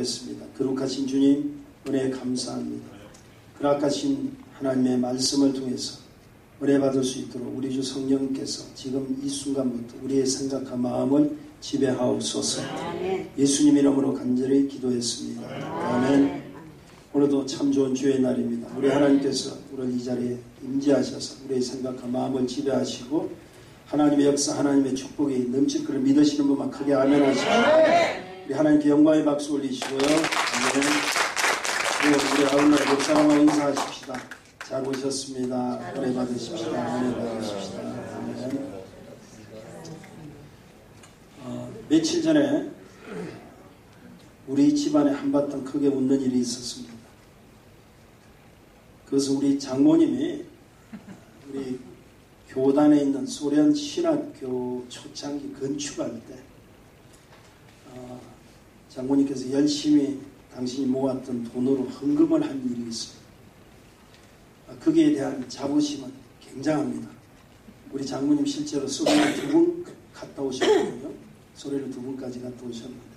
습니다. 거룩하신 주님, 은혜 감사합니다. 거룩하신 하나님의 말씀을 통해서 은혜 받을 수 있도록 우리 주 성령께서 지금 이 순간부터 우리의 생각과 마음을 지배하옵소서. 예수님 이름으로 간절히 기도했습니다. 아멘. 오늘도 참 좋은 주의 날입니다. 우리 하나님께서 오늘 이 자리에 임재하셔서 우리의 생각과 마음을 지배하시고 하나님의 역사, 하나님의 축복이 넘칠 것을 믿으시는 분만 크게 아멘 하시고 우리 하나님께 영광의 박수 올리시고요. 우리 아울러 목사님과 인사하십시다. 잘 오셨습니다. 은혜 받으십시다. 은혜 받으십시다. 아멘. 며칠 전에 우리 집안에 한바탕 크게 웃는 일이 있었습니다. 그것은 우리 장모님이 우리 교단에 있는 소련 신학교 초창기 건축할 때 장모님께서 열심히 당신이 모았던 돈으로 헌금을 한 일이 있어요. 거기에 대한 자부심은 굉장합니다. 우리 장모님 실제로 소련에 2번 갔다 오셨거든요. 소련에 2번까지 갔다 오셨는데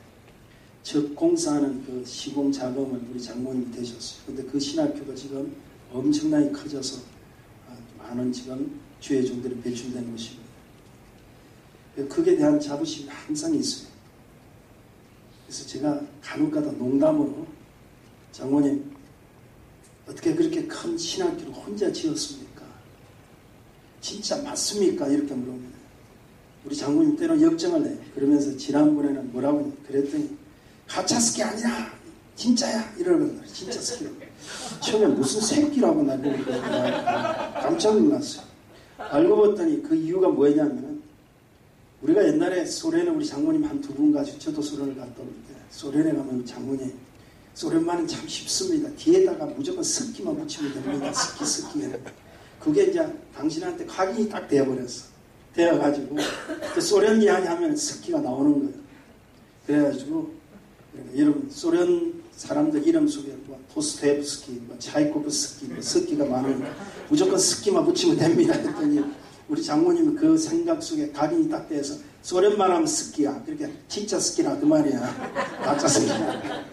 즉 공사하는 그 시공 자금을 우리 장모님이 되셨어요. 그런데 그 신학교가 지금 엄청나게 커져서 많은 지금 주의 종들이 배출된 곳입니다. 그에 대한 자부심이 항상 있어요. 그래서 제가 간혹가다 농담으로 장모님 어떻게 그렇게 큰 신학교를 혼자 지었습니까? 진짜 맞습니까? 이렇게 물어봅니다. 우리 장모님 때로 역정을 해요. 그러면서 지난번에는 뭐라고 그랬더니 가짜 스키 아니야 진짜야 이러는 거예요. 진짜 스키라고. 처음에 무슨 새끼라고 날 보고 깜짝 놀랐어요. 알고 봤더니 그 이유가 뭐냐면 우리가 옛날에 소련에 우리 장모님 한 2분 가지고 저도 소련을 갔다 올 때 소련에 가면 장모님 소련만은 참 쉽습니다. 뒤에다가 무조건 스키만 붙이면 됩니다. 스키. 그게 이제 당신한테 각인이 딱 되어버렸어. 되어가지고 소련 이야기 하면 스키가 나오는 거예요. 그래가지고 여러분 소련 사람들 이름 속에 도스토옙스키, 차이코프스키, 스키가 많으니까 무조건 스키만 붙이면 됩니다. 했더니 우리 장모님은 그 생각 속에 각인이 딱 돼서 소련만 하면 스키야. 그렇게 진짜 스키라 그 말이야. 가짜 스키야.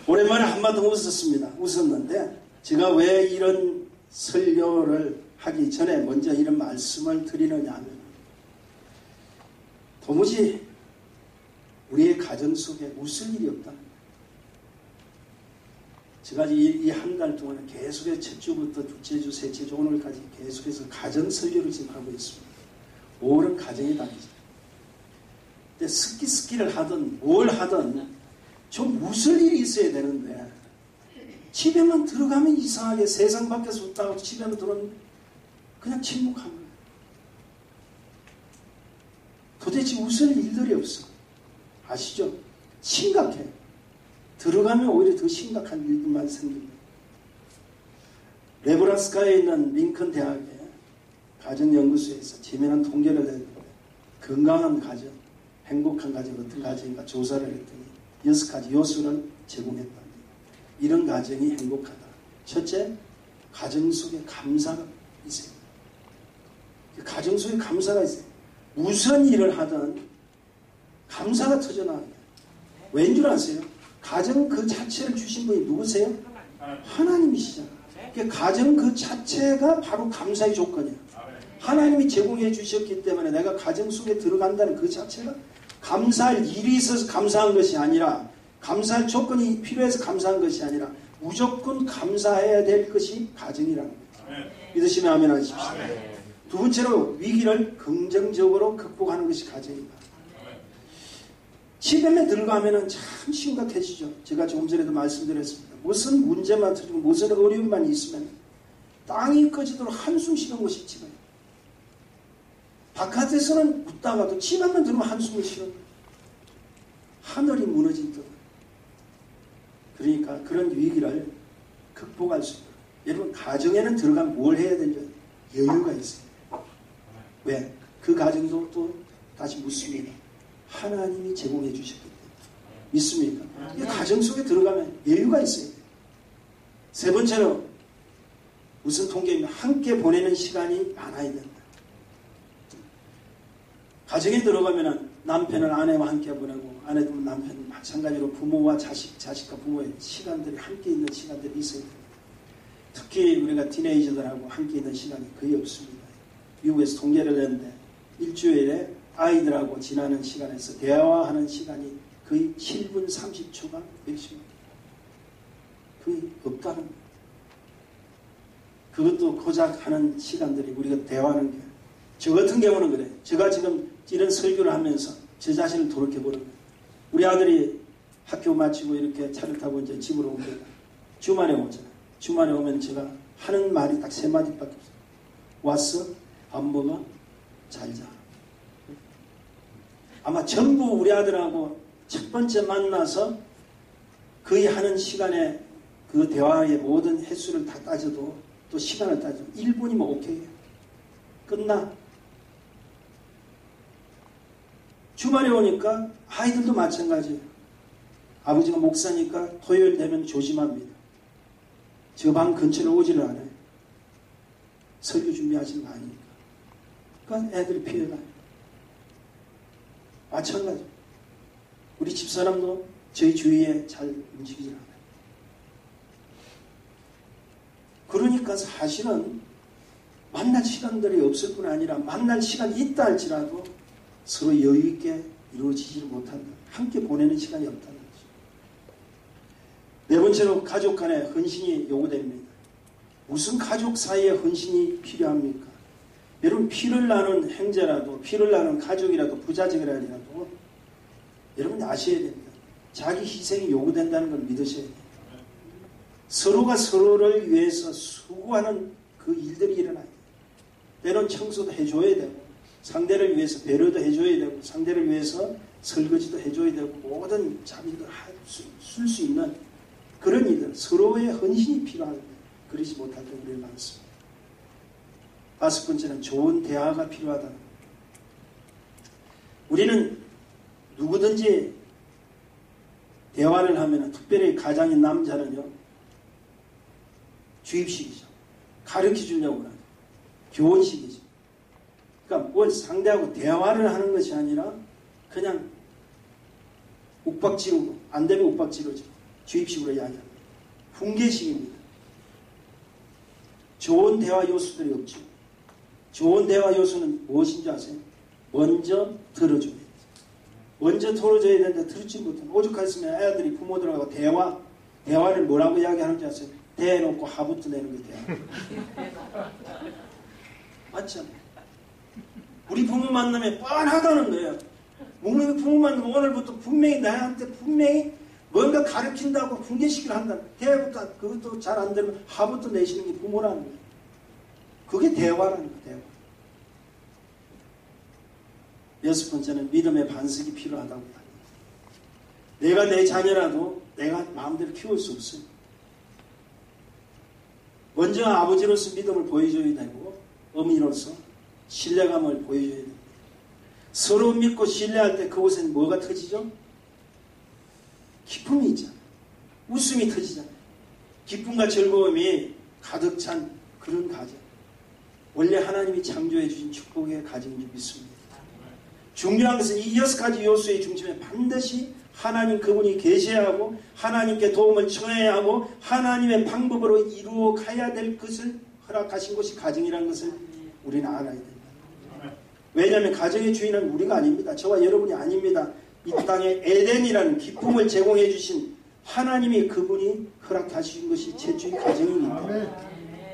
오랜만에 한마디 웃었는데 제가 왜 이런 설교를 하기 전에 먼저 이런 말씀을 드리느냐 하면 도무지 우리의 가정 속에 웃을 일이 없다. 제가 이 한 달 동안 계속해서 첫 주부터 둘째 주, 셋째 주, 오늘까지 계속해서 가정 설교를 지금 하고 있습니다. 5월은 가정의 달이죠. 근데 스키를 하든 뭘 하든 좀 웃을 일이 있어야 되는데 집에만 들어가면 이상하게 세상 밖에서 웃다가 집에만 들어오면 그냥 침묵한 거예요. 도대체 웃을 일들이 없어. 아시죠? 심각해. 들어가면 오히려 더 심각한 일들만 생깁니다. 레브라스카에 있는 링컨 대학의 가정연구소에서 재미난 통계를 내는데 건강한 가정, 행복한 가정 어떤 가정인가 조사를 했더니 6가지 요소를 제공했답니다. 이런 가정이 행복하다. 첫째, 가정 속에 감사가 있어요. 가정 속에 감사가 있어요. 무슨 일을 하든 감사가 터져나와요. 왠 줄 아세요? 가정 그 자체를 주신 분이 누구세요? 하나님이시잖아요. 가정 그 자체가 바로 감사의 조건이에요. 하나님이 제공해 주셨기 때문에 내가 가정 속에 들어간다는 그 자체가 감사할 일이 있어서 감사한 것이 아니라 감사할 조건이 필요해서 감사한 것이 아니라 무조건 감사해야 될 것이 가정이라는 거예요. 믿으시면 아멘 하십시오. 두 번째로 위기를 긍정적으로 극복하는 것이 가정입니다. 집에만 들어가면 참 심각해지죠. 제가 조금 전에도 말씀드렸습니다. 무슨 문제만 터지고 무슨 어려움만 있으면 땅이 꺼지도록 한숨 쉬는 것이 집이에요. 바깥에서는 웃다가도 집 안만 들어오면 한숨을 쉬는 거예요. 하늘이 무너진 듯. 그러니까 그런 위기를 극복할 수 있도록. 여러분 가정에는 들어가면 뭘 해야 되죠? 여유가 있어요. 왜? 그 가정도 또 다시 묻습니다. 하나님이 제공해 주셨기 때문에. 믿습니까? 이 가정 속에 들어가면 여유가 있어요. 세 번째로 무슨 통계입니다. 함께 보내는 시간이 많아야 된다. 가정에 들어가면은 남편을 아내와 함께 보내고 아내도 남편 마찬가지로 부모와 자식과 부모의 시간들이 함께 있는 시간들이 있어야 됩니다. 특히 우리가 티네이저들하고 함께 있는 시간이 거의 없습니다. 미국에서 통계를 냈는데 일주일에 아이들하고 지나는 시간에서 대화하는 시간이 거의 7분 30초가 맥시멈. 거의 없다는 거예요. 그것도 고작 하는 시간들이 우리가 대화하는 게. 저 같은 경우는 그래요. 제가 지금 이런 설교를 하면서 제 자신을 돌이켜보는 거예요. 우리 아들이 학교 마치고 이렇게 차를 타고 이제 집으로 옵니다. 주말에 오잖아요. 주말에 오면 제가 하는 말이 딱 3마디밖에 없어요. 왔어? 밥 먹어? 잘 자. 아마 전부 우리 아들하고 첫 번째 만나서 거의 하는 시간에 그 대화의 모든 횟수를 다 따져도 또 시간을 따져도 1분이면 오케이예요. 끝나. 주말에 오니까 아이들도 마찬가지예요. 아버지가 목사니까 토요일 되면 조심합니다. 저 방 근처로 오지를 않아요. 설교 준비하시는 거 아니니까. 그러니까 애들이 피해가요. 마찬가지. 우리 집사람도 저희 주위에 잘 움직이질 않아요. 그러니까 사실은 만날 시간들이 없을 뿐 아니라 만날 시간이 있다 할지라도 서로 여유있게 이루어지지 못한다. 함께 보내는 시간이 없다는 거죠. 네 번째로 가족 간의 헌신이 요구됩니다. 무슨 가족 사이에 헌신이 필요합니까? 여러분 피를 나눈 형제라도 피를 나눈 가족이라도 부자적이라도 여러분이 아셔야 됩니다. 자기 희생이 요구된다는 걸 믿으셔야 돼요. 서로가 서로를 위해서 수고하는 그 일들이 일어나요. 때론 청소도 해줘야 되고 상대를 위해서 배려도 해줘야 되고 상대를 위해서 설거지도 해줘야 되고 모든 자비도 쓸 수 있는 그런 일들 서로의 헌신이 필요한데 그러지 못할 때 우리는 많습니다. 다섯 번째는 좋은 대화가 필요하다는 겁니다. 우리는 누구든지 대화를 하면 특별히 가장인 남자는요 주입식이죠. 가르쳐 주려고 하죠. 교훈식이죠. 그러니까 뭘 상대하고 대화를 하는 것이 아니라 그냥 욱박지르고 안 되면 욱박지르죠. 주입식으로 이야기합니다. 훈계식입니다. 좋은 대화 요소들이 없죠. 좋은 대화 요소는 무엇인지 아세요? 먼저 들어줘야 돼요. 먼저 들어줘야 되는데 들지 못하면 오죽했으면 애들이 부모들하고 대화를 뭐라고 이야기하는지 아세요? 대놓고 하부터 내는 게 대화. 맞잖아요. 우리 부모 만나면 뻔하다는 거예요. 우리 부모 만나면 오늘부터 분명히 나한테 분명히 뭔가 가르친다고 훈계시키를 한다는 대화부터 그것도 잘 안 되면 하부터 내시는 게 부모라는 거예요. 그게 대화라는 거예요. 대화. 여섯 번째는 믿음의 반석이 필요하다고 합니다. 내가 내 자녀라도 내가 마음대로 키울 수 없어요. 먼저 아버지로서 믿음을 보여줘야 되고 어머니로서 신뢰감을 보여줘야 됩니다. 서로 믿고 신뢰할 때 그곳에는 뭐가 터지죠? 기쁨이 있잖아요. 웃음이 터지잖아요. 기쁨과 즐거움이 가득 찬 그런 가정. 원래 하나님이 창조해 주신 축복의 가정인 줄 믿습니다. 중요한 것은 이 6가지 요소의 중심에 반드시 하나님 그분이 계셔야 하고 하나님께 도움을 청해야 하고 하나님의 방법으로 이루어 가야 될 것을 허락하신 것이 가정이라는 것을 우리는 알아야 됩니다. 왜냐하면 가정의 주인은 우리가 아닙니다. 저와 여러분이 아닙니다. 이 땅에 에덴이라는 기쁨을 제공해 주신 하나님이 그분이 허락하신 것이 최초의 가정입니다.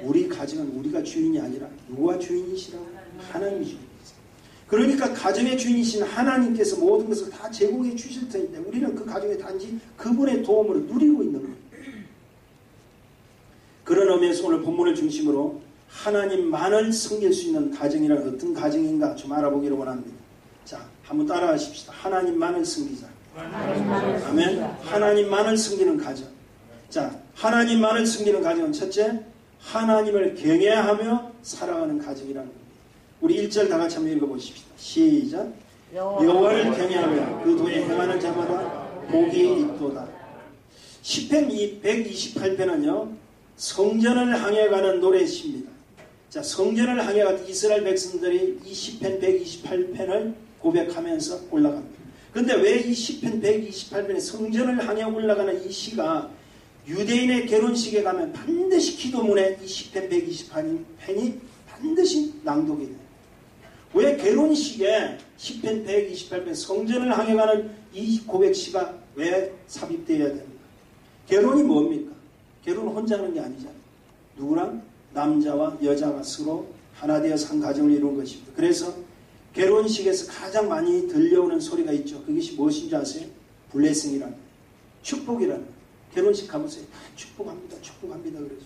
우리 가정은 우리가 주인이 아니라 누가 주인이시라고? 하나님이 주인입니다. 그러니까 가정의 주인이신 하나님께서 모든 것을 다 제공해 주실 텐데 우리는 그 가정에 단지 그분의 도움을 누리고 있는 거예요. 그런 의미에서 오늘 본문을 중심으로 하나님만을 섬길 수 있는 가정이란 어떤 가정인가 좀 알아보기를 원합니다. 자, 한번 따라하십시다. 하나님만을 섬기자. 아멘. 하나님만을 섬기는 가정. 자, 하나님만을 섬기는 가정은 첫째, 하나님을 경외하며 살아가는 가정이라는 겁니다. 우리 1절 다 같이 한번 읽어보십시다. 시작. 여호와를 경외하며 그 도에 행하는 자마다 복이 있도다. 시편 128편은요 성전을 향해 가는 노래십니다. 자, 성전을 향해 가는 이스라엘 백성들이 이 시편 128편을 고백하면서 올라갑니다. 그런데 왜 이 시편 128편의 성전을 향해 올라가는 이 시가 유대인의 결혼식에 가면 반드시 기도문에 이 시편 128편이 반드시 낭독이 돼요. 왜 결혼식에 시편 128편 성전을 향해 가는 이 고백시가 왜 삽입되어야 됩니까? 결혼이 뭡니까? 결혼은 혼자 하는 게 아니잖아요. 누구랑? 남자와 여자가 서로 하나 되어 산 가정을 이루는 것입니다. 그래서 결혼식에서 가장 많이 들려오는 소리가 있죠. 그것이 무엇인지 아세요? 블레싱이라는 거예요. 축복이라는 거예요. 결혼식 가보세요. 축복합니다. 축복합니다. 그러죠.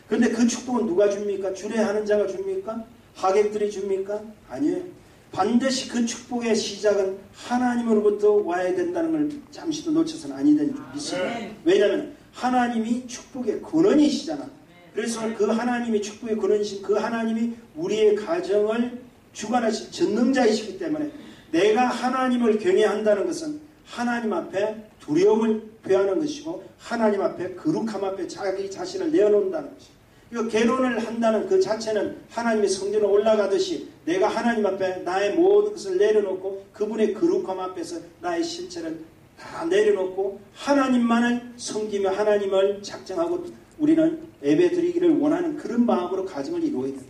그런데 그 축복은 누가 줍니까? 주례하는 자가 줍니까? 하객들이 줍니까? 아니에요. 반드시 그 축복의 시작은 하나님으로부터 와야 된다는 걸 잠시도 놓쳐서는 아니 되는 줄 믿습니다. 왜냐하면 하나님이 축복의 근원이시잖아. 그래서 그 하나님이 축복의 근원이신 그 하나님이 우리의 가정을 주관하신 전능자이시기 때문에 내가 하나님을 경외한다는 것은 하나님 앞에 두려움을 표하는 것이고 하나님 앞에 거룩함 앞에 자기 자신을 내어놓는다는 것이고 이거 결혼을 한다는 그 자체는 하나님의 성전에 올라가듯이 내가 하나님 앞에 나의 모든 것을 내려놓고 그분의 거룩함 앞에서 나의 실체를 다 내려놓고 하나님만을 섬기며 하나님을 작정하고 우리는 예배드리기를 원하는 그런 마음으로 가정을 이루어야 된다.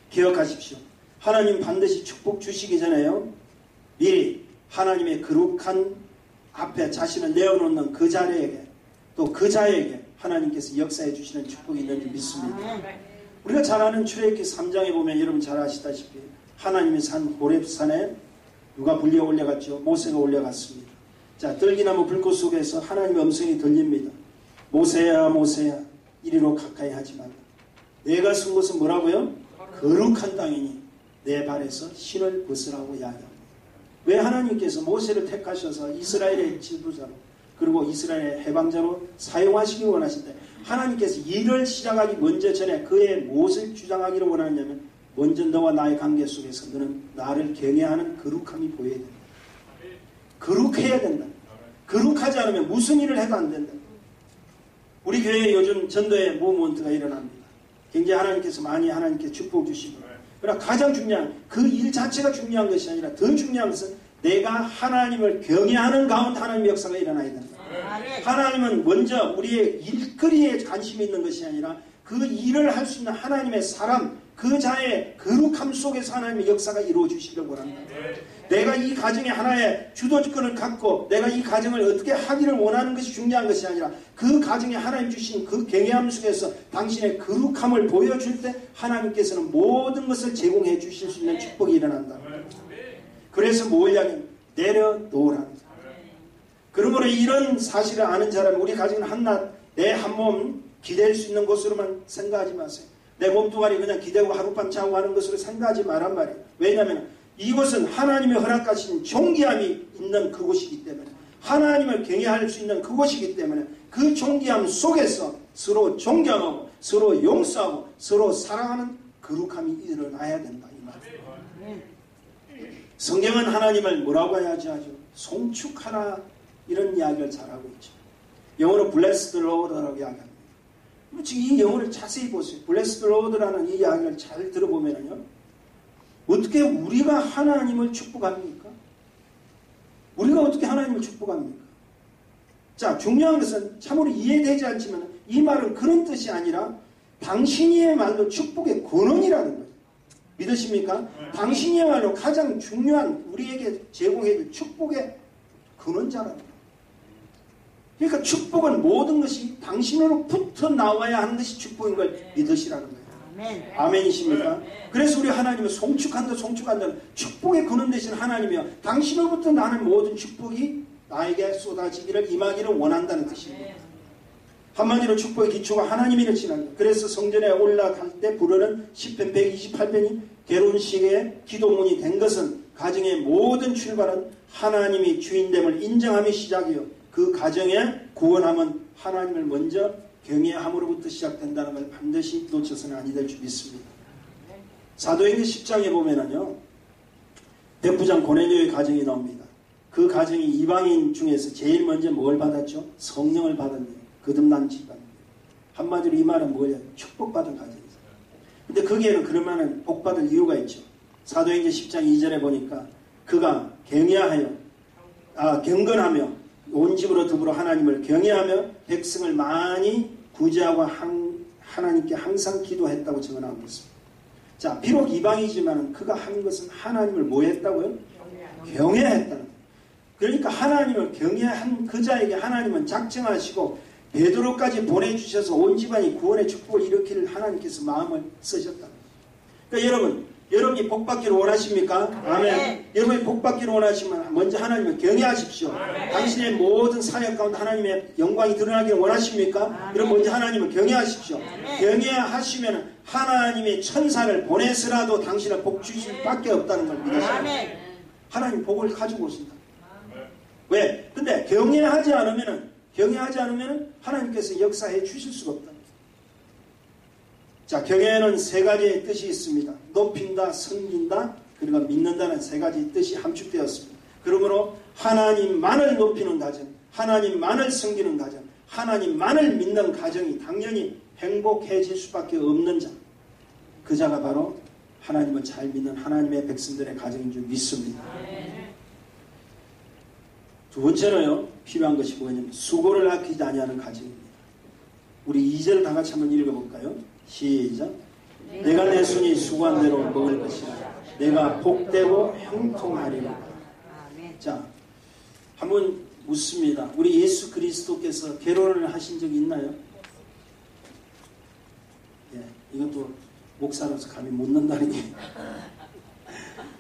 기억하십시오. 하나님 반드시 축복 주시기 전에요. 미리 하나님의 거룩한 앞에 자신을 내어놓는 그 자리에게 또 그 자에게 하나님께서 역사해 주시는 축복이 있는 줄 믿습니다. 우리가 잘 아는 출애굽기 3장에 보면 여러분 잘 아시다시피 하나님의 산 호렙산에 누가 불려 올려갔죠? 모세가 올려갔습니다. 자, 떨기나무 불꽃 속에서 하나님의 음성이 들립니다. 모세야 모세야 이리로 가까이 하지 말라. 내가 쓴 것은 뭐라고요? 거룩한 땅이니 내 발에서 신을 벗으라고 이야기합니다. 왜 하나님께서 모세를 택하셔서 이스라엘의 지도자로 그리고 이스라엘의 해방자로 사용하시기 원하신데 하나님께서 일을 시작하기 먼저 전에 그의 무엇을 주장하기를 원하냐면 먼저 너와 나의 관계 속에서 너는 나를 경외하는 거룩함이 보여야 된다. 거룩해야 된다. 거룩하지 않으면 무슨 일을 해도 안 된다. 우리 교회에 요즘 전도의 무브먼트가 일어납니다. 굉장히 하나님께서 많이 하나님께 축복 주시고 그러나 가장 중요한 그 일 자체가 중요한 것이 아니라 더 중요한 것은 내가 하나님을 경외하는 가운데 하나님의 역사가 일어나야 된다. 하나님은 먼저 우리의 일거리에 관심이 있는 것이 아니라 그 일을 할 수 있는 하나님의 사람 그 자의 거룩함 속에서 하나님의 역사가 이루어 주시기를 원합니다. 내가 이 가정에 하나의 주도권을 갖고 내가 이 가정을 어떻게 하기를 원하는 것이 중요한 것이 아니라 그 가정에 하나님 주신 그 경외함 속에서 당신의 거룩함을 보여줄 때 하나님께서는 모든 것을 제공해 주실 수 있는 축복이 일어난다. 그래서 뭘 이야기합니까? 내려놓으라. 그러므로 이런 사실을 아는 사람은 우리 가정은 한낱 내 한 몸 기댈 수 있는 곳으로만 생각하지 마세요. 내 몸뚱아리 그냥 기대고 하룻밤 자고 하는 것으로 생각하지 말란 말이에요. 왜냐하면 이곳은 하나님의 허락하신 존귀함이 있는 그곳이기 때문에 하나님을 경외할 수 있는 그곳이기 때문에 그 존귀함 속에서 서로 존경하고 서로 용서하고 서로 사랑하는 거룩함이 일어나야 된다 이 말이에요. 성경은 하나님을 뭐라고 해야지 하죠? 송축하라 이런 이야기를 잘하고 있죠. 영어로 bless the Lord라고 이야기합니다. 지금 이 영어를 자세히 보세요. bless the Lord라는 이 이야기를 잘 들어보면요. 어떻게 우리가 하나님을 축복합니까? 우리가 어떻게 하나님을 축복합니까? 자, 중요한 것은 참으로 이해되지 않지만 이 말은 그런 뜻이 아니라 당신이야말로 축복의 근원이라는 거예요. 믿으십니까? 당신이야말로 가장 중요한 우리에게 제공해줄 축복의 근원자라는 거예요. 그러니까 축복은 모든 것이 당신으로부터 나와야 하는 것이 축복인 걸 믿으시라는 거예요. 아멘. 아멘이십니까? 그래서 우리 하나님은 송축한다 축복의 근원 되신 하나님이여 당신으로부터 나는 모든 축복이 나에게 쏟아지기를 임하기를 원한다는 뜻입니다. 한마디로 축복의 기초가 하나님이라 지나는 거예요. 그래서 성전에 올라갈 때 부르는 시편 128편이 결혼식의 기도문이 된 것은 가정의 모든 출발은 하나님이 주인됨을 인정함이 시작이요 그 가정의 구원함은 하나님을 먼저 경외함으로부터 시작된다는 걸 반드시 놓쳐서는 아니 될 줄 믿습니다. 사도행전 10장에 보면은요, 백부장 고넬료의 가정이 나옵니다. 그 가정이 이방인 중에서 제일 먼저 뭘 받았죠? 성령을 받은 거듭난 집안. 한마디로 이 말은 뭐냐? 축복받은 가정이죠. 근데 거기에는 그러면은 복받을 이유가 있죠. 사도행전 10장 2절에 보니까 그가 경건하며 온 집으로 더불어 하나님을 경외하며 백성을 많이 구제하고 하나님께 항상 기도했다고 증언하고 있습니다. 자, 비록 이방이지만 그가 한 것은 하나님을 뭐 했다고요? 경외했다는 거예요. 그러니까 하나님을 경외한 그 자에게 하나님은 작정하시고 베드로까지 보내주셔서 온 집안이 구원의 축복을 일으키를 하나님께서 마음을 쓰셨다. 그러니까 여러분이 복받기를 원하십니까? 아멘. 여러분이 복받기를 원하시면 먼저 하나님을 경외하십시오. 당신의 모든 사역 가운데 하나님의 영광이 드러나기를 원하십니까? 여러분 먼저 하나님을 경외하십시오. 경외하시면 하나님의 천사를 보내서라도 당신을 복 주실 수밖에 없다는 걸 믿으셔야 돼요. 하나님 복을 가지고 오신다. 왜? 근데 경외하지 않으면 하나님께서 역사해 주실 수가 없다. 자, 경외에는 세 가지의 뜻이 있습니다. 높인다, 섬긴다, 그리고 믿는다는 세 가지 뜻이 함축되었습니다. 그러므로 하나님만을 높이는 가정, 하나님만을 섬기는 가정, 하나님만을 믿는 가정이 당연히 행복해질 수밖에 없는 자. 그 자가 바로 하나님을 잘 믿는 하나님의 백성들의 가정인 줄 믿습니다. 두 번째로요, 필요한 것이 뭐냐면 수고를 아끼지 아니하는 가정입니다. 우리 2절 다 같이 한번 읽어볼까요? 시작. 내가 내 손이 수고한 대로 먹을 것이라. 내가 복되고 형통하리라. 자, 한번 묻습니다. 우리 예수 그리스도께서 결혼을 하신 적이 있나요? 예, 이것도 목사로서 감히 묻는다는 게.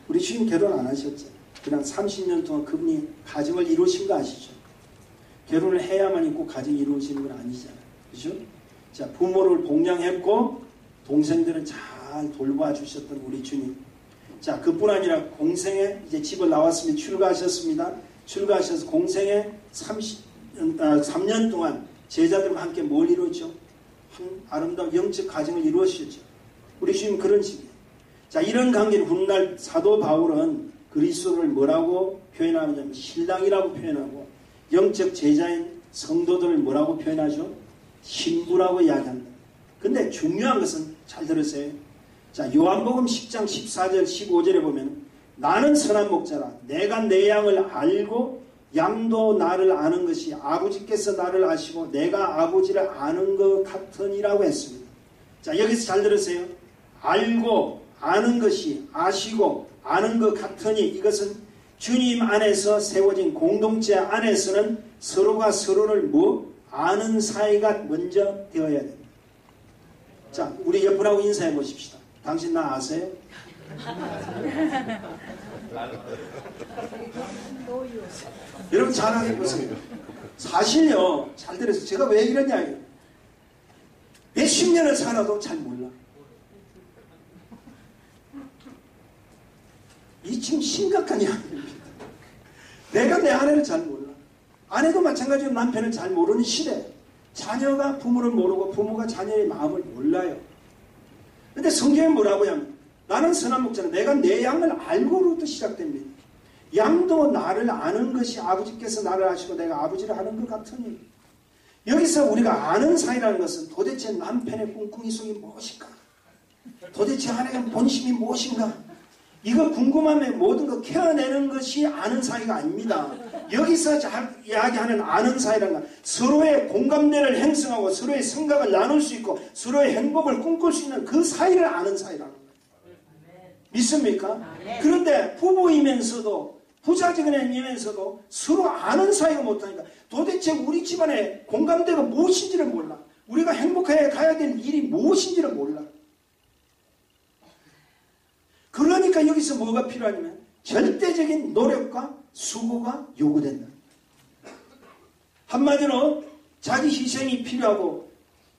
우리 주님 결혼 안 하셨죠? 그냥 30년 동안 그분이 가정을 이루신 거 아시죠? 결혼을 해야만 꼭 가정이 이루어지는 건 아니잖아요. 그죠? 자, 부모를 봉양했고 동생들은 잘 돌봐 주셨던 우리 주님. 자, 그뿐 아니라 공생에 이제 집을 나왔으면 출가하셨습니다. 출가하셔서 공생에 3년 동안 제자들과 함께 뭘 이루었죠? 아름다운 영적 가정을 이루었죠. 우리 주님 그런 식이에요. 자, 이런 관계를 훗날 사도 바울은 그리스도를 뭐라고 표현하냐면 신랑이라고 표현하고 영적 제자인 성도들을 뭐라고 표현하죠? 신부라고 이야기한다. 근데 중요한 것은 잘 들으세요. 자, 요한복음 10장 14절 15절에 보면 나는 선한 목자라 내가 내 양을 알고 양도 나를 아는 것이 아버지께서 나를 아시고 내가 아버지를 아는 것 같으니라고 했습니다. 자, 여기서 잘 들으세요. 알고 아는 것이 아시고 아는 것 같으니 이것은 주님 안에서 세워진 공동체 안에서는 서로가 서로를 아는 사이가 먼저 되어야 됩니다. 자, 우리 옆분하고 인사해 보십시다. 당신 나 아세요? 여러분 잘하게 보세요. 사실요, 잘 들으세요. 제가 왜 이러냐. 몇십 년을 살아도 잘 몰라. 이 지금 심각한 이야기입니다. 내가 내 아내를 잘 몰라. 아내도 마찬가지로 남편을 잘 모르는 시대. 자녀가 부모를 모르고 부모가 자녀의 마음을 몰라요. 근데 성경에 뭐라고 하면 나는 선한 목자는 내가 내 양을 알고로부터 시작됩니다. 양도 나를 아는 것이 아버지께서 나를 아시고 내가 아버지를 아는 것 같으니 여기서 우리가 아는 사이라는 것은 도대체 남편의 꿍꿍이 속이 무엇인가? 도대체 아내의 본심이 무엇인가? 이거 궁금하면 모든 거 캐어내는 것이 아는 사이가 아닙니다. 여기서 잘 이야기하는 아는 사이라는 건 서로의 공감대를 형성하고 서로의 생각을 나눌 수 있고 서로의 행복을 꿈꿀 수 있는 그 사이를 아는 사이라는 거예요. 믿습니까? 그런데 부부이면서도 부자지간이면서도 서로 아는 사이가 못하니까 도대체 우리 집안의 공감대가 무엇인지를 몰라. 우리가 행복해 가야 될 일이 무엇인지를 몰라. 그러니까 여기서 뭐가 필요하냐면 절대적인 노력과 수고가 요구된다. 한마디로 자기 희생이 필요하고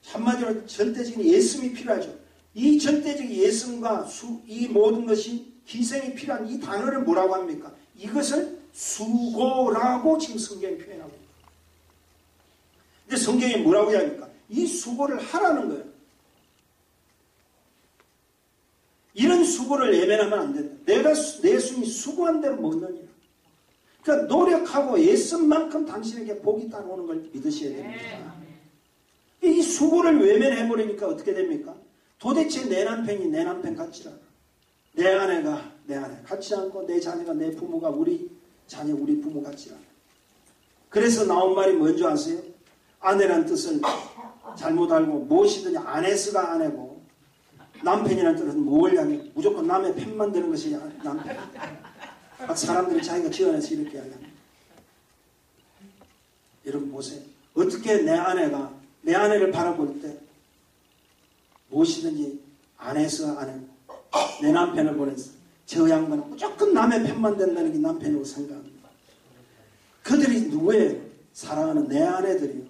한마디로 절대적인 예씀이 필요하죠. 이 절대적인 예씀과 이 모든 것이 희생이 필요한 이 단어를 뭐라고 합니까? 이것을 수고라고 지금 성경이 표현하고 있습니다. 근데 성경이 뭐라고 합니까? 이 수고를 하라는 거예요. 이런 수고를 외면하면 안 된다. 내가 내 손이 수고한 대로 먹느니라. 그러니까 노력하고 애쓴 만큼 당신에게 복이 따라오는 걸 믿으셔야 됩니다. 이 수고를 외면해버리니까 어떻게 됩니까? 도대체 내 남편이 내 남편 같지 않아. 내 아내가 내 아내 같지 않고 내 자녀가 내 부모가 우리 자녀 우리 부모 같지 않아. 그래서 나온 말이 뭔지 아세요? 아내란 뜻을 잘못 알고 무엇이든지 아내스가 아내고 남편이라는 뜻은 뭘 향해 무조건 남의 편만 드는 것이 남편. 막 사람들이 자기가 지어내서 이렇게 하냐. 여러분 보세요. 어떻게 내 아내가 내 아내를 바라볼 때 무엇이든지 아내서 아내고 내 남편을 보내서 저 양반은 무조건 남의 편만 된다는 게 남편이라고 생각합니다. 그들이 누구예요? 사랑하는 내 아내들이요.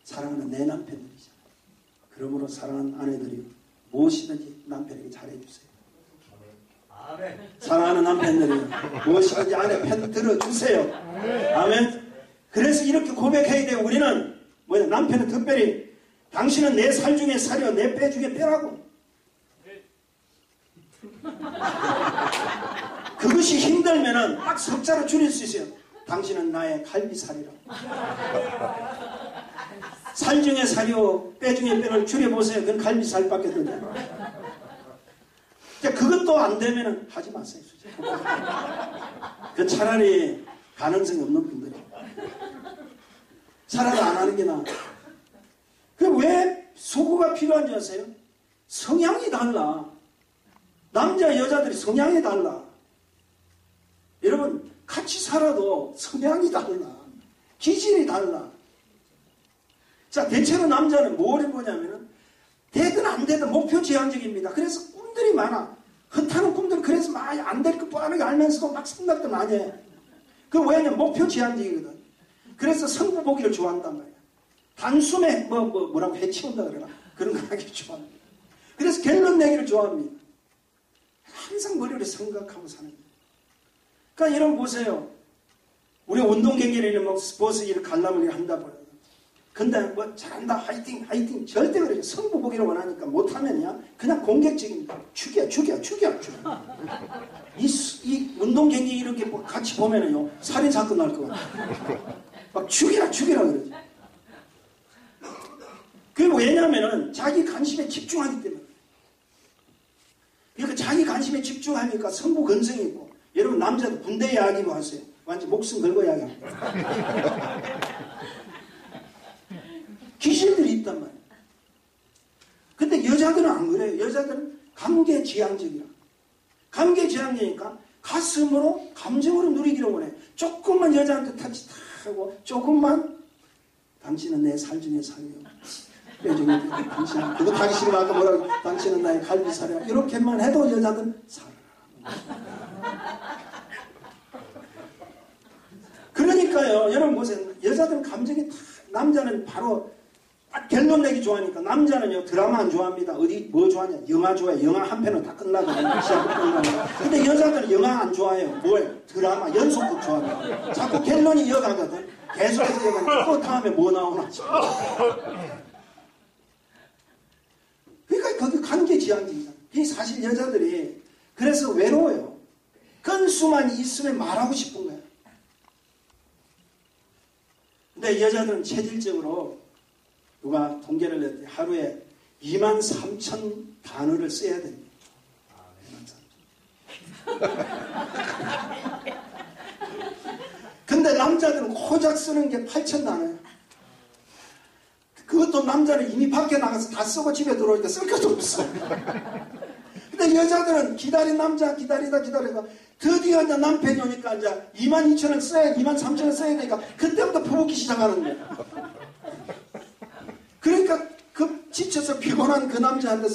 사랑하는 내 남편들이죠. 그러므로 사랑하는 아내들이요. 무엇이든지 남편에게 잘해주세요. 아멘. 사랑하는 남편들이요. 무엇이든지 아내 편 들어주세요. 아멘. 그래서 이렇게 고백해야 돼요. 우리는 뭐냐? 남편은 특별히 당신은 내 살 중에 살이요 내 뼈 중에 뼈라고. 그것이 힘들면은 딱 석자로 줄일 수 있어요. 당신은 나의 갈비살이라고. 살 중에 살이요 뼈 중에 뼈를 줄여보세요. 그건 갈비살밖에 더 돼요. 그것도 안 되면은 하지 마세요. 그 차라리 가능성이 없는 분들이 차라리 안 하는 게 나아. 그럼 왜 소구가 필요한지 아세요? 성향이 달라. 남자 여자들이 성향이 달라. 여러분 같이 살아도 성향이 달라. 기질이 달라. 자, 대체로 남자는 뭘 해보냐면은 되든 안 되든 목표 지향적입니다. 그래서 꿈들이 많아. 헛하는 꿈들은 그래서 막 안 될 거 뻔하게 알면서도 막 생각도 많이 해. 그 왜냐면 목표 지향적이거든. 그래서 성부 보기를 좋아한단 말이야. 단숨에 뭐라고 해치운다 그러나 그런 거 하기 좋아합니다. 그래서 결론 내기를 좋아합니다. 항상 머리를 생각하고 사는 거예요. 그러니까 여러분 보세요. 우리 운동 경기를 뭐 스포츠 일 관람을 한다고요. 근데 뭐 잘한다 화이팅 화이팅 절대 그러죠. 성부 보기를 원하니까 못하면요 그냥 공격적입니다. 죽여. 이 운동 경기 이렇게 같이 보면은요 살인 사건 날 것 같아요. 막 죽이라 그러죠. 그게 왜냐면은 자기 관심에 집중하기 때문에. 그러니까 자기 관심에 집중하니까 성부 근성이 있고. 여러분 남자도 군대 이야기로 하세요. 완전 목숨 걸고 이야기합니다. 기질들이 있단 말이에요. 근데 여자들은 안 그래요. 여자들은 감개지향적이라. 감개지향적이니까 가슴으로 감정으로 누리기를 원해. 조금만 여자한테 타치 하고 조금만 당신은 내 살 중에 살이요. 당신은 그거 타기 싫으면 아까 뭐라고 당신은 나의 갈비살이야. 이렇게만 해도 여자들은 살아. 그러니까요. 여러분 보세요. 여자들은 감정이 남자는 바로 결론 내기 좋아하니까 남자는요 드라마 안 좋아합니다. 어디 뭐 좋아하냐? 영화 좋아해. 영화 한 편은 다 끝나거든요. 시합 끝나거든요. 근데 여자들은 영화 안 좋아해요. 뭐예요? 드라마 연속극 좋아합니다. 자꾸 결론이 이어가거든. 계속해서 이어가니까 또 다음에 뭐 나오나. 그러니까 거기 관계지향적이잖아. 이 사실 여자들이 그래서 외로워요. 건수만 있으면 말하고 싶은 거예요. 근데 여자들은 체질적으로 누가 통계를 냈더니 하루에 23,000 단어를 써야 됩니다. 23,000. 근데 남자들은 고작 쓰는 게 8,000 단어예요. 그것도 남자는 이미 밖에 나가서 다 쓰고 집에 들어오니까 쓸 것도 없어. 근데 여자들은 기다린 남자 기다리다 드디어 이제 남편이 오니까 이제 22,000원 써야 23,000원 써야 되니까 그때부터 퍼붓기 시작하는 거예요. 그러니까 그 지쳐서 피곤한 그 남자한테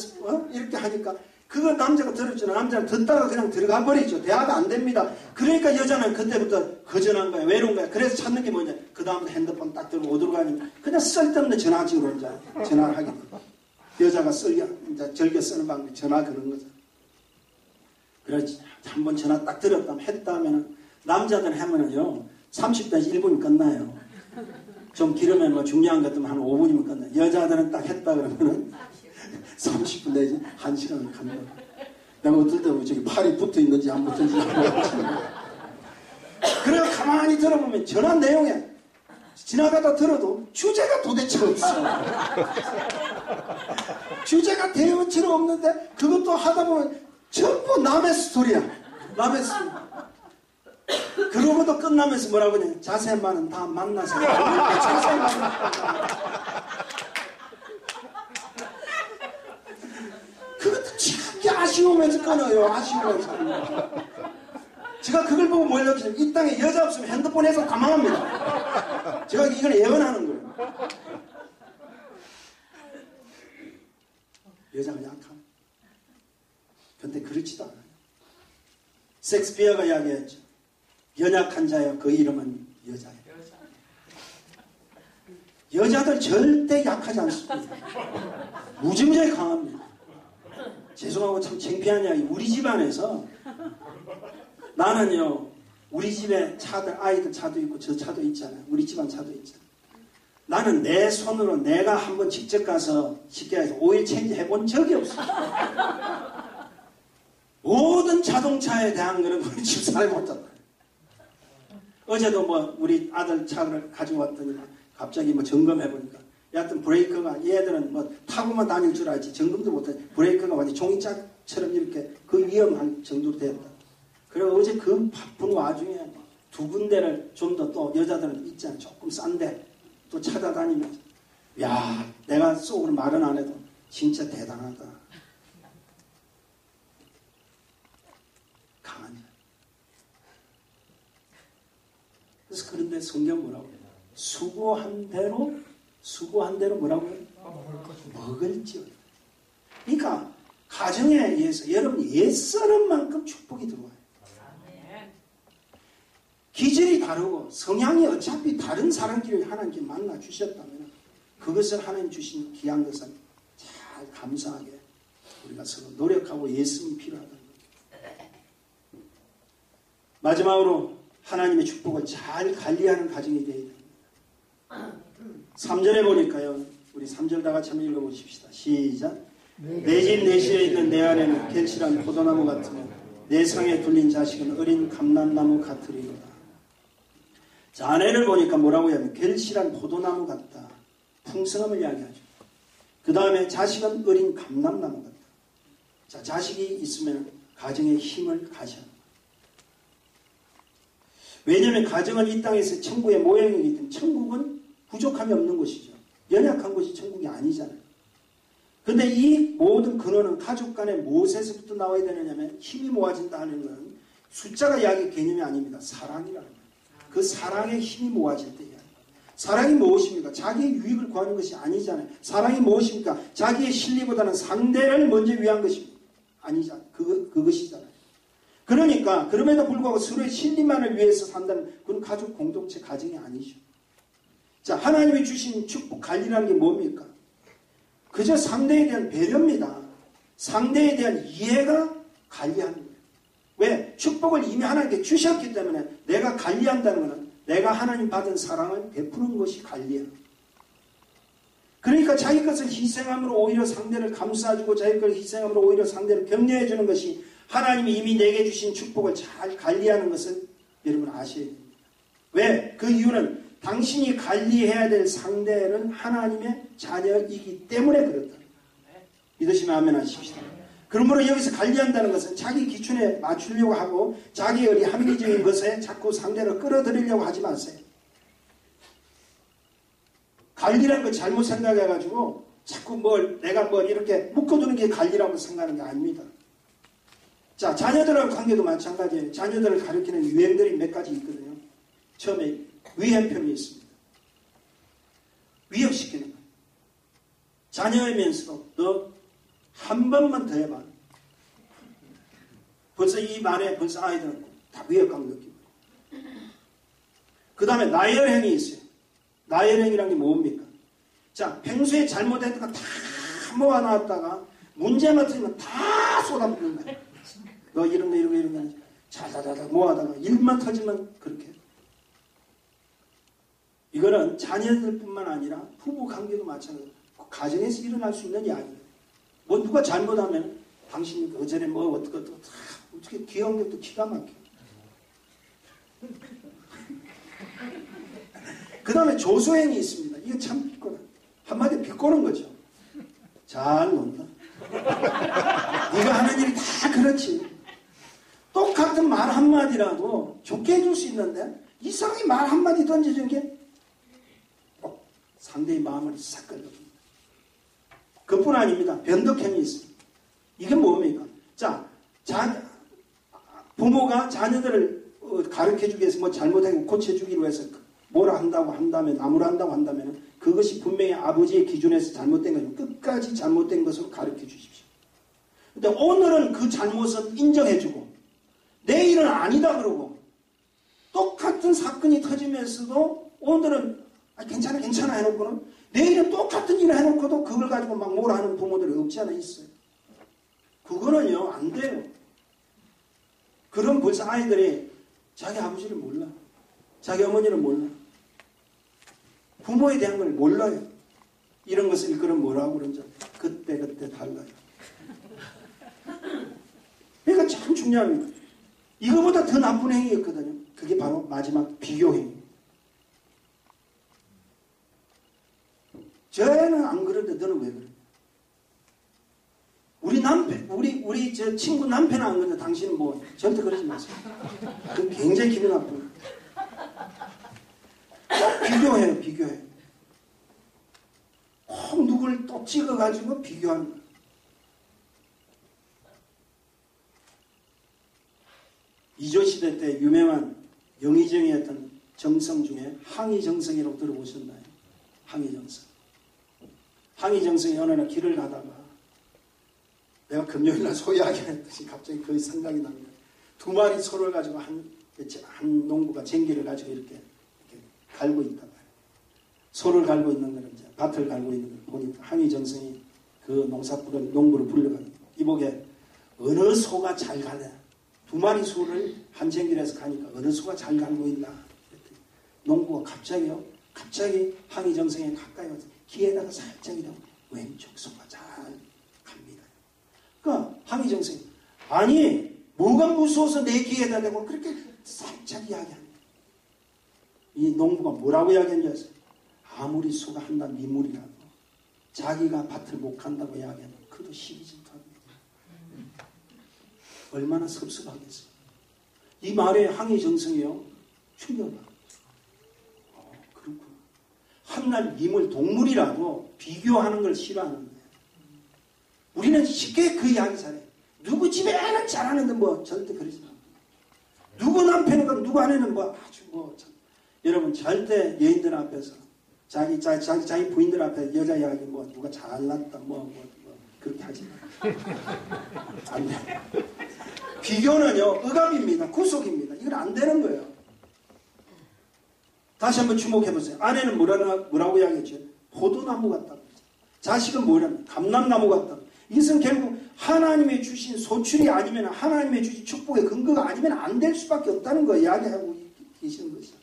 이렇게 하니까 그걸 남자가 들어주는 남자는 듣다가 그냥 들어가 버리죠. 대화가 안 됩니다. 그러니까 여자는 그때부터 거절한 거야. 외로운 거야. 그래서 찾는 게 뭐냐. 그 다음부터 핸드폰 딱 들고 어디로 가니까 그냥 쓸데없는 전화직으로 이제 전화를 하게 돼. 여자가 이제 즐겨 쓰는 방법이 전화 그런 거죠. 그렇지. 한번 전화 딱 들었다면 했다 하면은 남자들 하면은요 30분에서 1분이 끝나요. 좀 길으면 뭐 중요한 것 같으면 한 5분이면 끝나요. 여자들은 딱 했다 그러면은 30분 내지 1시간을 간다. 내가 어떨 때 저기 팔이 붙어 있는지 안 붙어 있는지 그래서 가만히 들어보면 전화 내용에 지나가다 들어도 주제가 도대체 없어. 주제가 대원치로 없는데 그것도 하다 보면 전부 남의 스토리야. 남했습니다. 그러고도 끝나면서 뭐라고 하냐. 자세만은 다 만나서. 자세만은. 그것도 참 아쉬우면서 끊어요. 아쉬우면서. 제가 그걸 보고 뭘 느끼냐면 이 땅에 여자 없으면 핸드폰 해서 다 망합니다. 제가 이걸 예언하는 거예요. 여자가 약함. 근데 그렇지도 않아요. 섹스피어가 이야기했죠. 연약한 자여 그 이름은 여자예요. 여자들 절대 약하지 않습니다. 무지무지하게 강합니다. 죄송하고 참 창피한 이야기. 우리 집안에서 나는요, 우리 집에 차들, 아이들 차도 있고 저 차도 있잖아요. 우리 집안 차도 있잖아요. 나는 내 손으로 내가 한번 직접 가서 쉽게 해서 오일 체인지 해본 적이 없어요. 모든 자동차에 대한 거는 우리 집 사람이 혼자. 어제도 뭐 우리 아들 차를 가지고 왔더니 갑자기 뭐 점검해보니까 여하튼 브레이크가 얘들은 뭐 타고만 다닐 줄 알지 점검도 못해. 브레이크가 완전 종이짝처럼 이렇게 그 위험한 정도로 되었다. 그리고 어제 그 바쁜 와중에 두 군데를 좀 더 또 여자들은 있잖아. 조금 싼데 또 찾아다니면서 야 내가 속으로 말은 안 해도 진짜 대단하다. 강한 자. 그래서 그런데 성경 뭐라고 해요? 수고한 대로 뭐라고 해요? 먹을지어다. 그러니까 가정에 의해서 여러분 옛사람 만큼 축복이 들어와요. 기질이 다르고 성향이 어차피 다른 사람끼리 하나님께 만나 주셨다면 그것을 하나님 주신 귀한 것은 잘 감사하게 우리가 서로 노력하고 예습이 필요하다는 거죠. 마지막으로 하나님의 축복을 잘 관리하는 가정이 되어야 됩니다. 3절에 보니까요. 우리 3절 다 같이 한번 읽어보십시다. 시작. 내 집 내실에 있는 내 아래는 결실한 포도나무 같으며 내 상에 둘린 자식은 어린 감람나무 같으리로다. 자, 아내를 보니까 뭐라고 하냐면 결실한 포도나무 같다. 풍성함을 이야기하죠. 그 다음에 자식은 어린 감람나무 같다. 자, 자식이 있으면 가정에 힘을 가셔야 합니다. 왜냐하면 가정은 이 땅에서 천국의 모형이기 때문에 천국은 부족함이 없는 곳이죠. 연약한 곳이 천국이 아니잖아요. 근데 이 모든 근원은 가족 간에 무엇에서부터 나와야 되느냐면 힘이 모아진다는 것은 숫자가 이야기 개념이 아닙니다. 사랑이라는 거예요. 그 사랑의 힘이 모아질 때예요. 사랑이 무엇입니까? 자기의 유익을 구하는 것이 아니잖아요. 사랑이 무엇입니까? 자기의 실리보다는 상대를 먼저 위한 것입니다. 아니잖아요. 그것이잖아요. 그러니까 그럼에도 불구하고 서로의 실리만을 위해서 산다는 그건 가족 공동체 가정이 아니죠. 자, 하나님이 주신 축복 관리라는 게 뭡니까? 그저 상대에 대한 배려입니다. 상대에 대한 이해가 관리하는 거예요. 왜? 축복을 이미 하나님께 주셨기 때문에 내가 관리한다는 것은 내가 하나님 받은 사랑을 베푸는 것이 관리예요. 그러니까 자기 것을 희생함으로 오히려 상대를 감싸주고 자기 것을 희생함으로 오히려 상대를 격려해 주는 것이 하나님이 이미 내게 주신 축복을 잘 관리하는 것을 여러분 아셔야 됩니다. 왜? 그 이유는 당신이 관리해야 될 상대는 하나님의 자녀이기 때문에 그렇다. 믿으시면 아멘 하십시다. 그러므로 여기서 관리한다는 것은 자기 기준에 맞추려고 하고 자기의 어리 합리적인 것에 자꾸 상대를 끌어들이려고 하지 마세요. 관리라는 걸 잘못 생각해가지고 자꾸 내가 이렇게 묶어두는 게 관리라고 생각하는 게 아닙니다. 자, 자녀들하고 관계도 마찬가지예요. 자녀들을 가리키는 유행들이 몇 가지 있거든요. 처음에 위해편이 있습니다. 위협시키는 거예요. 자녀이면서도 너 한 번만 더 해봐. 벌써 이 말에 벌써 아이들은 다 위협감을 느끼고. 그 다음에 나열행이 있어요. 나열행이란 게 뭡니까? 자, 평소에 잘못했던 거 다 모아놨다가 문제만 터지면 다 쏟아붓는 거예요. 너 이런 거 자자자자 모아다가 일만 터지면 그렇게. 이거는 자녀들뿐만 아니라 부부 관계도 마찬가지예요. 가정에서 일어날 수 있는 이야기예요. 누가 잘못하면 당신이 어전에 어떻게 귀여운 것도 기가 막혀. 그 다음에 조소행이 있습니다. 이게 참 비꼬는. 한마디 비꼬는 거죠. 잘 논다. 네가 하는 일이 다 그렇지. 똑같은 말 한마디라도 좋게 해줄 수 있는데 이상하게 말 한마디 던져준 게 상대의 마음을 싹 끌어줍니다. 그뿐 아닙니다. 변덕행위 있습니다. 이게 뭡니까? 자, 부모가 자녀들을 가르쳐주기 위해서 뭐 잘못하고 고쳐주기로 해서 뭐라 한다고 한다면, 나무라 한다고 한다면 그것이 분명히 아버지의 기준에서 잘못된 거죠. 끝까지 잘못된 것으로 가르쳐 주십시오. 근데 오늘은 그 잘못을 인정해주고 내일은 아니다 그러고 똑같은 사건이 터지면서도 오늘은 괜찮아 해놓고는 내일은 똑같은 일을 해놓고도 그걸 가지고 막 뭐라 하는 부모들이 없지 않아 있어요. 그거는요 안 돼요. 그럼 벌써 아이들이 자기 아버지를 몰라. 자기 어머니를 몰라. 부모에 대한 걸 몰라요. 이런 것을 일컬은 뭐라고 그러죠? 그때 달라요. 그러니까 참 중요합니다. 이거보다 더 나쁜 행위였거든요. 그게 바로 마지막 비교 행위. 쟤는 안 그러는데 너는 왜 그래? 우리 남편, 우리 저 친구 남편은 안 그러는데 당신은 뭐 절대 그러지 마세요. 그 굉장히 기분 나쁘고. 비교해요, 비교해요. 꼭 누굴 또 찍어가지고 비교하는 거예요. 이조시대 때 유명한 영의정이었던 정성 중에 항의정성이라고 들어보셨나요? 항의정성. 항의정성이 어느 날 길을 가다가 내가 금요일날 소이야기 했듯이 갑자기 그 생각이 납니다. 두 마리 소를 가지고 한 농부가 쟁기를 가지고 이렇게 갈고 있단 말이에요. 소를 갈고 있는 거는 이제 밭을 갈고 있는 걸 보니까 항의정성이 그 농부를 불러가지고 이보게 어느 소가 잘 가냐. 두 마리 소를 한 쟁기에서 가니까 어느 소가 잘 갈고 있나. 그랬더니 농부가 갑자기 항의정성에 가까이 와서 귀에다가 살짝이라도 왼쪽 소가 잘 갑니다. 그러니까 항의정성이 아니 뭐가 무서워서 내 귀에다 대고 그렇게 살짝 이야기합니다. 이 농부가 뭐라고 이야기했는지 아세요? 아무리 소가 한다 미물이라도 자기가 밭을 못 간다고 이야기하면 그도 시기질투합니다. 얼마나 섭섭하겠어요. 이 말에 항의정성이요 충격받아요. 그렇구나. 한낱 미물 동물이라도 비교하는 걸 싫어하는데 우리는 쉽게 그 이야기 잘해요. 누구 집에는 잘하는데 뭐 절대 그러지 않아요. 누구 남편이건 누구 아내는 뭐 아주 뭐 참. 여러분 절대 여인들 앞에서 자기 부인들 앞에 여자 이야기 뭐 누가 잘났다 뭐 그렇게 하지 마요. 안 돼요. 비교는요 억압입니다. 구속입니다. 이건 안 되는 거예요. 다시 한번 주목해보세요. 아내는 뭐라고 이야기했죠? 포도나무 같다. 자식은 뭐냐면 감람나무 같다. 이것은 결국 하나님의 주신 소출이 아니면 하나님의 주신 축복의 근거가 아니면 안 될 수밖에 없다는 거 이야기하고 계시는 것이죠.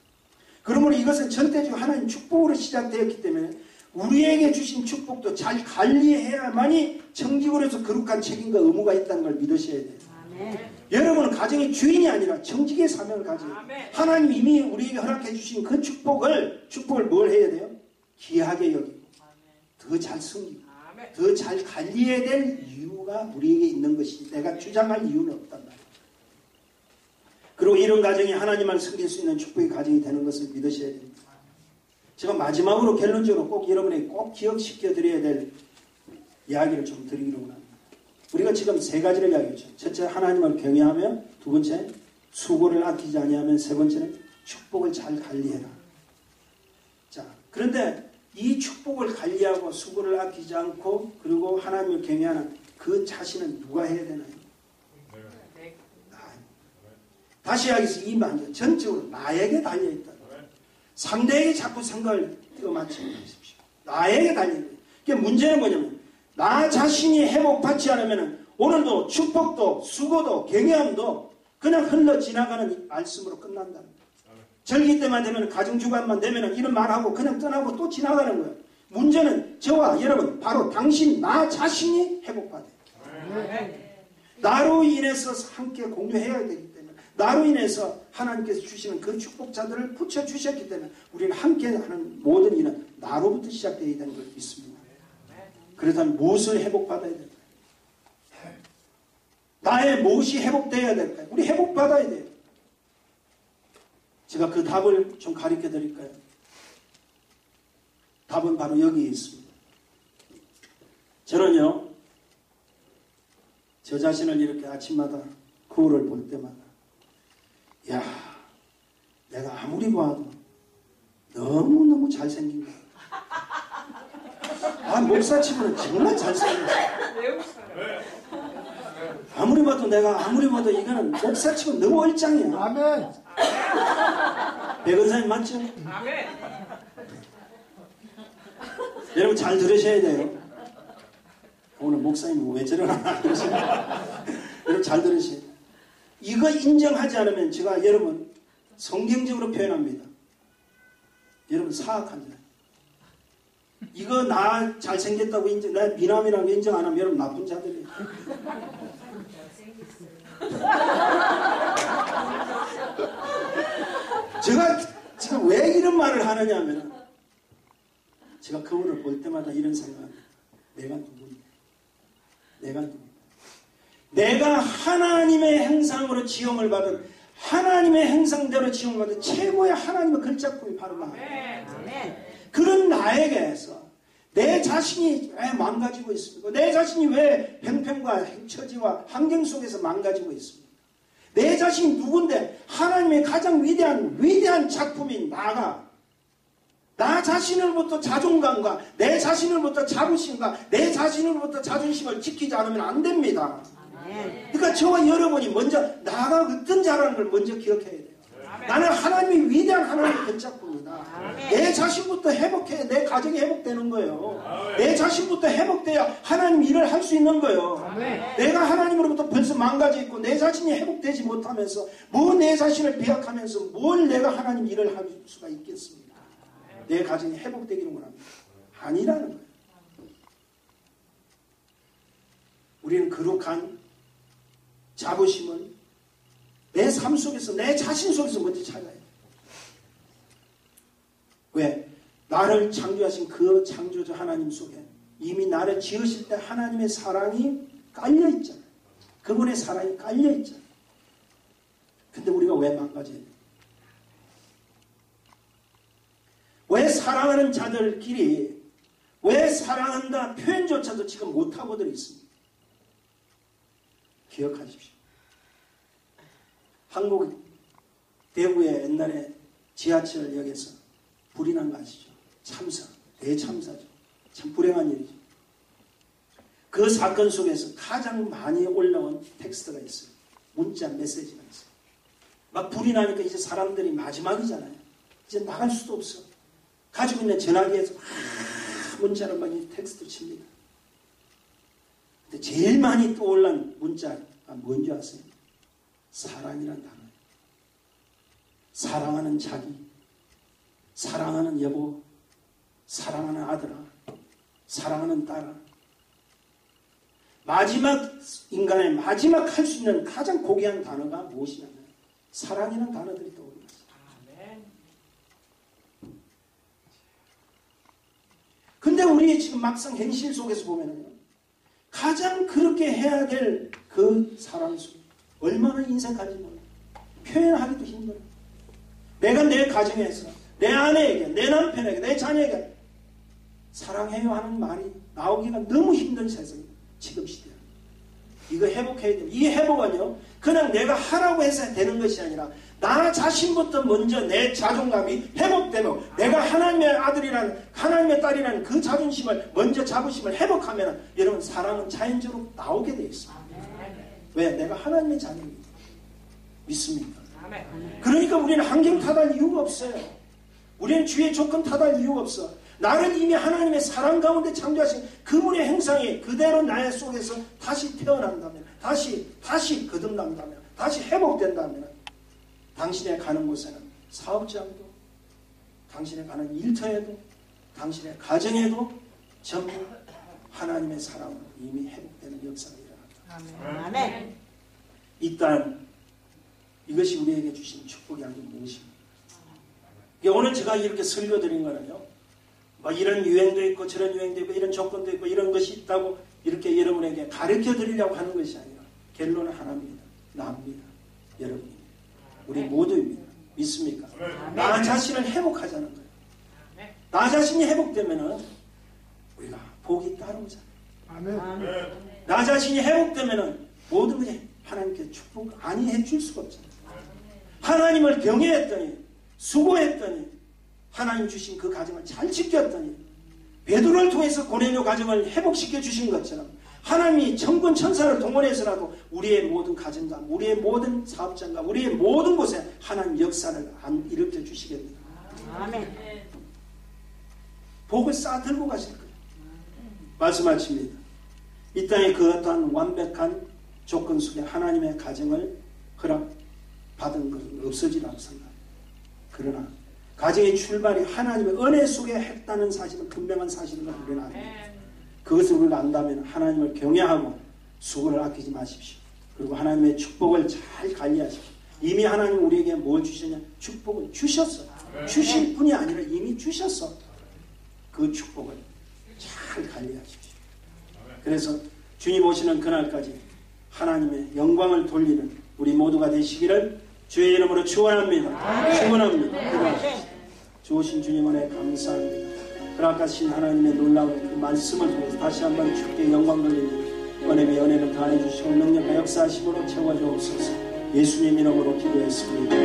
그러므로 이것은 절대적으로 하나님 축복으로 시작되었기 때문에 우리에게 주신 축복도 잘 관리해야만이 정직으로서 거룩한 책임과 의무가 있다는 걸 믿으셔야 돼요. 아멘. 여러분은 가정의 주인이 아니라 정직의 사명을 가져야 돼요. 하나님 이미 우리에게 허락해 주신 그 축복을 뭘 해야 돼요? 귀하게 여기고 더 잘 숨기고 더 잘 관리해야 될 이유가 우리에게 있는 것이 내가 주장할 이유는 없단 말이에요. 그리고 이런 가정이 하나님을 섬길 수 있는 축복의 가정이 되는 것을 믿으셔야 됩니다. 제가 마지막으로 결론적으로 꼭 여러분에게 꼭 기억시켜 드려야 될 이야기를 좀 드리기로 합니다. 우리가 지금 세 가지를 이야기했죠. 첫째 하나님을 경외하며, 두 번째 수고를 아끼지 아니하면, 세 번째는 축복을 잘 관리해라. 자, 그런데 이 축복을 관리하고 수고를 아끼지 않고 그리고 하나님을 경외하는 그 자신은 누가 해야 되나요? 다시 이야기해서 이 만족 전적으로 나에게 달려있다. 상대에게 자꾸 생각을 띄워맞추지 마십시오. 나에게 달려있다. 그러니까 문제는 뭐냐면 나 자신이 회복받지 않으면 오늘도 축복도 수고도 경외함도 그냥 흘러 지나가는 말씀으로 끝난다. 절기 때만 되면 가정주간만 되면 이런 말하고 그냥 떠나고 또 지나가는 거예요. 문제는 저와 여러분 바로 당신 나 자신이 회복받아요. 나로 인해서 함께 공유해야 되기 때문에 나로 인해서 하나님께서 주시는 그 축복자들을 붙여주셨기 때문에 우리는 함께 하는 모든 일은 나로부터 시작되어야 되는 걸 믿습니다. 그렇다면 무엇을 회복받아야 될까요? 나의 무엇이 회복되어야 될까요? 우리 회복받아야 돼요. 제가 그 답을 좀 가르쳐 드릴까요? 답은 바로 여기에 있습니다. 저는요, 저 자신을 이렇게 아침마다 거울을 볼 때마다, 야, 내가 아무리 봐도 너무너무 잘생긴 거야. 아, 목사치고는 정말 잘생겼어. 아무리 봐도 이거는 목사치고 너무 얼짱이야. 아멘. 백은사님 맞죠? 아멘. 여러분 잘 들으셔야 돼요. 오늘 목사님 왜 저러나 여러분 잘 들으셔야 돼요. 이거 인정하지 않으면 제가 여러분 성경적으로 표현합니다. 여러분 사악한 자. 이거 나 잘생겼다고 인정, 나 미남이라고 인정 안 하면 여러분 나쁜 자들이에요. 제가 지금 왜 이런 말을 하느냐면 제가 거울을 볼 때마다 이런 생각합니다. 내가 누구냐? 내가 누구냐? 내가 하나님의 형상으로 지음을 받은 하나님의 형상대로 지음을 받은 최고의 하나님의 걸작품이 바로 나예요. 그런 나에게서 내 자신이 왜 망가지고 있습니까? 내 자신이 왜 형편과 처지와 환경 속에서 망가지고 있습니까? 내 자신이 누군데 하나님의 가장 위대한 작품인 나가 나 자신으로부터 자존감과 내 자신으로부터 자부심과 내 자신으로부터 자존심을 지키지 않으면 안 됩니다. 그러니까 저와 여러분이 먼저 나가 어떤 자라는 걸 먼저 기억해야 돼요. 나는 하나님이 위대한 하나님의 걸작품이다. 내 자신부터 회복해야 내 가정이 회복되는 거예요. 내 자신부터 회복돼야 하나님 일을 할 수 있는 거예요. 내가 하나님으로부터 벌써 망가져 있고 내 자신이 회복되지 못하면서 뭐 내 자신을 비약하면서 뭘 내가 하나님 일을 할 수가 있겠습니까? 내 가정이 회복되기는 원합니다. 아니라는 거예요. 우리는 거룩한 자부심을 내 삶 속에서 내 자신 속에서 먼저 찾아야 돼요. 왜? 나를 창조하신 그 창조주 하나님 속에 이미 나를 지으실 때 하나님의 사랑이 깔려있잖아요. 그분의 사랑이 깔려있잖아요. 근데 우리가 왜 망가져야 돼요? 왜 사랑하는 자들끼리 왜 사랑한다 표현조차도 지금 못하고들 있습니다. 기억하십시오. 한국 대구에 옛날에 지하철역에서 불이 난 거 아시죠? 참사, 대참사죠. 참 불행한 일이죠. 그 사건 속에서 가장 많이 올라온 텍스트가 있어요. 문자 메시지가 있어요. 막 불이 나니까 이제 사람들이 마지막이잖아요. 이제 나갈 수도 없어. 가지고 있는 전화기에서 막 문자를 많이 텍스트 칩니다. 근데 제일 많이 떠올란 문자가 뭔지 아세요? 사랑이란 단어예요. 사랑하는 자기, 사랑하는 여보, 사랑하는 아들아, 사랑하는 딸아. 인간의 마지막 할 수 있는 가장 고귀한 단어가 무엇이냐면 사랑이라는 단어들이 떠오릅니다. 근데 우리 지금 막상 현실 속에서 보면요, 가장 그렇게 해야 될 그 사랑 속에 얼마나 인색한지 몰라요. 표현하기도 힘들어요. 내가 내 가정에서 내 아내에게, 내 남편에게, 내 자녀에게 사랑해요 하는 말이 나오기가 너무 힘든 세상이에요. 지금 시대에. 이거 회복해야 돼요. 이 회복은요, 그냥 내가 하라고 해서 되는 것이 아니라 나 자신부터 먼저 내 자존감이 회복되고 내가 하나님의 아들이라는, 하나님의 딸이라는 그 자존심을 먼저 자부심을 회복하면 여러분 사랑은 자연적으로 나오게 되어 있습니다. 왜? 내가 하나님의 자녀입니다. 믿습니까? 그러니까 우리는 환경 탓할 이유가 없어요. 우리는 주의 조건 탓할 이유가 없어. 나를 이미 하나님의 사랑 가운데 창조하신 그분의 형상이 그대로 나의 속에서 다시 태어난다면, 다시 거듭난다면, 다시 회복된다면 당신의 가는 곳에는 사업장도, 당신의 가는 일터에도, 당신의 가정에도 전부 하나님의 사랑으로 이미 회복되는 역사가 일어난다. 아멘. 일단 이것이 우리에게 주신 축복이 아닌 무엇입니까? 오늘 제가 이렇게 설교드린 거는요, 뭐 이런 유행도 있고 저런 유행도 있고 이런 조건도 있고 이런 것이 있다고 이렇게 여러분에게 가르쳐 드리려고 하는 것이 아니라 결론은 하나입니다. 나입니다. 여러분입니다. 우리 모두입니다. 믿습니까? 나 자신을 회복하자는 거예요. 나 자신이 회복되면은 우리가 복이 따라오잖아요. 나 자신이 회복되면은 모든 것이 하나님께 축복 아니 해줄 수가 없잖아요. 하나님을 경외했더니 수고했더니 하나님 주신 그 가정을 잘 지켰더니 베드로를 통해서 고넬료 가정을 회복시켜 주신 것처럼 하나님이 천군 천사를 동원해서라도 우리의 모든 가정과 우리의 모든 사업장과 우리의 모든 곳에 하나님 역사를 일으켜 주시겠습니다. 아멘. 복을 쌓아 들고 가실 거예요. 말씀하십니다. 이 땅에 그 어떠한 완벽한 조건 속에 하나님의 가정을 허락받은 것은 없어지라고 생각합니다. 그러나 가정의 출발이 하나님의 은혜 속에 했다는 사실은 분명한 사실을 우리는 압니다. 그것을 우리가 안다면 하나님을 경외하고 수고를 아끼지 마십시오. 그리고 하나님의 축복을 잘 관리하십시오. 이미 하나님 우리에게 뭘 주셨냐? 축복을 주셨어. 주실 뿐이 아니라 이미 주셨어. 그 축복을 잘 관리하십시오. 그래서 주님 오시는 그날까지 하나님의 영광을 돌리는 우리 모두가 되시기를 주의 이름으로 축원합니다. 축원합니다. 주오신 주님 은혜 감사합니다. 허락하신 하나님의 놀라운 그 말씀을 통해서 다시 한번 주께 영광 돌리니 은혜의 은혜를 다해 주시고 능력과 역사하심으로 채워주옵소서. 예수님 이름으로 기도했습니다.